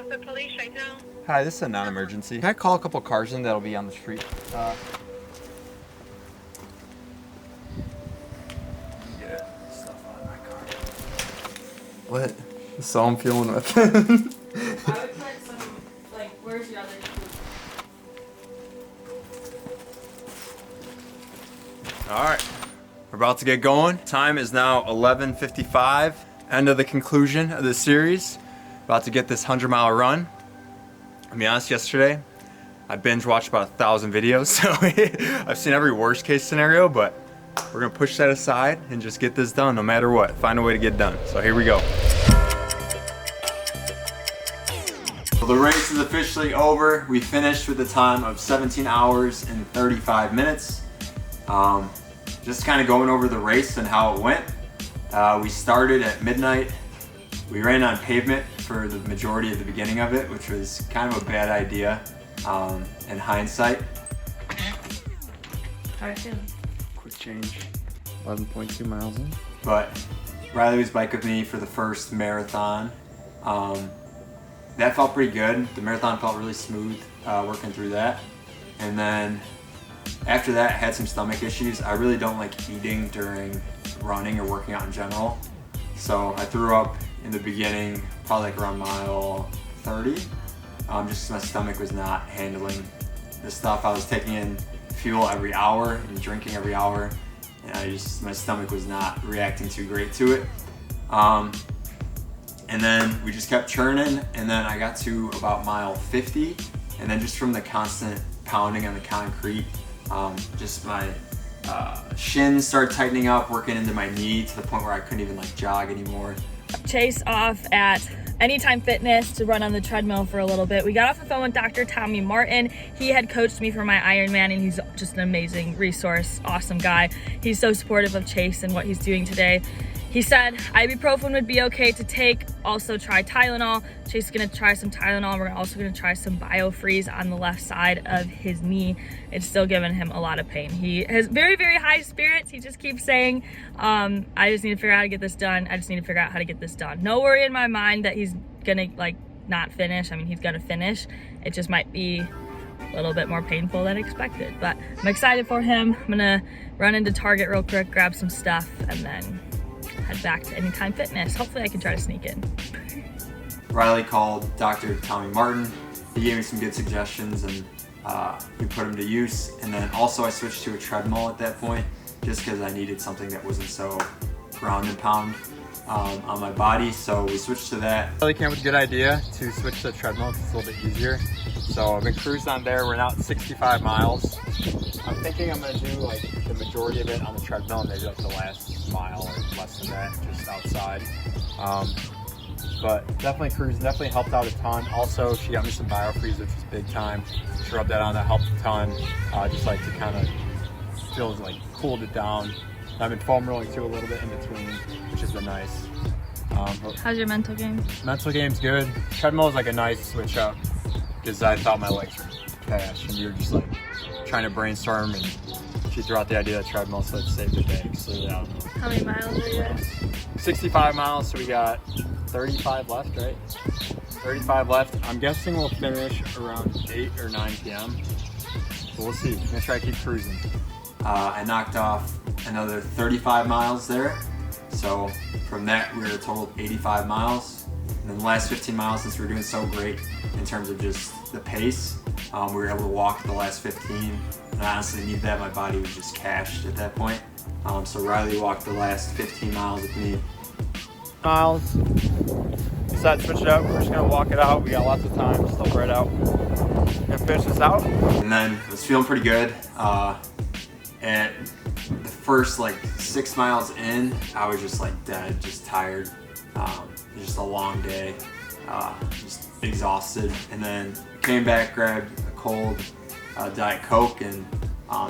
Southwood Police right now. Hi, this is a non-emergency. Can I call a couple cars in that'll be on the street? Get stuff on my car. What? That's all I'm feeling with. I would put some, like, where's your other All right, we're about to get going. Time is now 11:55. End of the conclusion of the series. About to get this 100-mile run. I'll be honest, yesterday I binge watched about 1,000 videos, so I've seen every worst case scenario, but we're gonna push that aside and just get this done no matter what. Find a way to get done. So here we go. So the race is officially over. We finished with a time of 17 hours and 35 minutes. Just kind of going over the race and how it went. We started at midnight. We ran on pavement for the majority of the beginning of it, which was kind of a bad idea in hindsight. How are you feeling? Quick change, 11.2 miles in. But Riley was bike with me for the first marathon. That felt pretty good. The marathon felt really smooth working through that. And then after that, I had some stomach issues. I really don't like eating during running or working out in general. So I threw up in the beginning, probably like around mile 30, just because my stomach was not handling the stuff. I was taking in fuel every hour and drinking every hour, and my stomach was not reacting too great to it. And then we just kept churning, and then I got to about mile 50, and then just from the constant pounding on the concrete, just my shins started tightening up, working into my knee to the point where I couldn't even like jog anymore. Chase off at Anytime Fitness to run on the treadmill for a little bit. We got off the phone with Dr. Tommy Martin. He had coached me for my Ironman, and he's just an amazing resource, awesome guy. He's so supportive of Chase and what he's doing today. He said ibuprofen would be okay to take, also try Tylenol. Chase is gonna try some Tylenol. We're also gonna try some BioFreeze on the left side of his knee. It's still giving him a lot of pain. He has very, very high spirits. He just keeps saying, I just need to figure out how to get this done. I just need to figure out how to get this done. No worry in my mind that he's gonna like not finish. I mean, he's gonna finish. It just might be a little bit more painful than expected, but I'm excited for him. I'm gonna run into Target real quick, grab some stuff, and then head back to Anytime Fitness. Hopefully I can try to sneak in. Riley called Dr. Tommy Martin. He gave me some good suggestions, and we put them to use. And then also I switched to a treadmill at that point, just because I needed something that wasn't so ground and pound on my body. So we switched to that. Riley came up with a good idea to switch to the treadmill because it's a little bit easier. So I've been cruising on there. We're now at 65 miles. I'm thinking I'm gonna do like the majority of it on the treadmill, and maybe like the last mile or less than that, just outside. But definitely cruising, definitely helped out a ton. Also, she got me some BioFreeze, which was big time. She rubbed that on, that helped a ton. Just like to kind of feel like cooled it down. I've been foam rolling too a little bit in between, which has been nice. How's your mental game? Mental game's good. Treadmill is like a nice switch up because I thought my legs were trash, and we were just like trying to brainstorm, and she threw out the idea of treadmill, so it saved the day. So I don't know. How many miles are you at? 65 miles, so we got 35 left, right? 35 left. I'm guessing we'll finish around 8 or 9 p.m. So we'll see. I'm gonna try to keep cruising. I knocked off another 35 miles there. So from that, we were a total of 85 miles. And then the last 15 miles, since we were doing so great in terms of just the pace, we were able to walk the last 15. And I honestly needed that. My body was just cashed at that point. So Riley walked the last 15 miles with me. Miles. Decided to switch it up. We're just gonna walk it out. We got lots of time. Still right out. Gonna finish this out. And then I was feeling pretty good. At the first like 6 miles in, I was just like dead, just tired. Just a long day. Just exhausted. And then came back, grabbed a cold Diet Coke and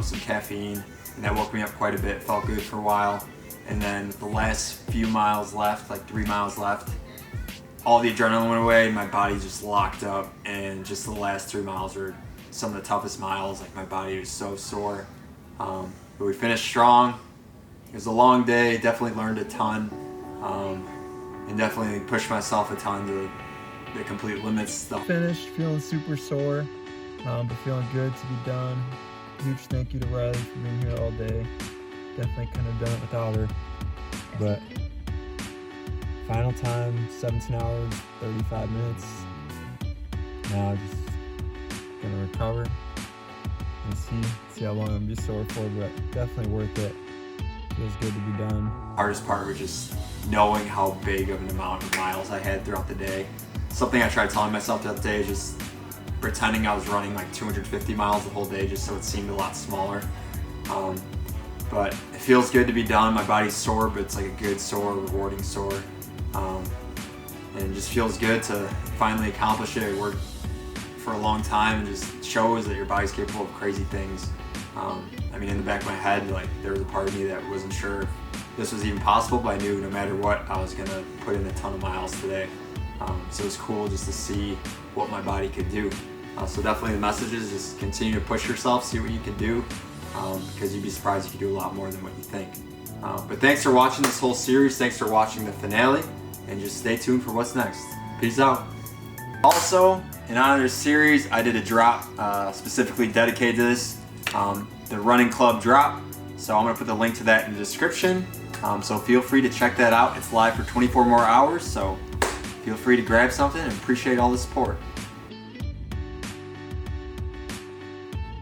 some caffeine, and that woke me up quite a bit. Felt good for a while. And then the last few miles left, like 3 miles left, all the adrenaline went away. My body just locked up, and just the last 3 miles were some of the toughest miles. Like my body was so sore. But we finished strong. It was a long day. Definitely learned a ton, and definitely pushed myself a ton to the complete limits. Finished feeling super sore, but feeling good to be done. Huge thank you to Riley for being here all day. Definitely couldn't have done it without her. But final time, 17 hours, 35 minutes. Now just gonna recover and see how long I'm be sore for, but definitely worth it. Feels good to be done. Hardest part was just knowing how big of an amount of miles I had throughout the day. Something I tried telling myself the other day is just pretending I was running like 250 miles the whole day just so it seemed a lot smaller. But it feels good to be done. My body's sore, but it's like a good sore, rewarding sore. And it just feels good to finally accomplish it. It worked for a long time and just shows that your body's capable of crazy things. I mean, in the back of my head, like there was a part of me that wasn't sure if this was even possible, but I knew no matter what, I was gonna put in a ton of miles today. So it was cool just to see what my body could do. So definitely the message is just continue to push yourself, see what you can do, because you'd be surprised you can do a lot more than what you think. But thanks for watching this whole series. Thanks for watching the finale, and just stay tuned for what's next. Peace out. Also, in honor of this series, I did a drop specifically dedicated to this, the Running Club drop. So I'm gonna put the link to that in the description. So feel free to check that out. It's live for 24 more hours, so feel free to grab something and appreciate all the support.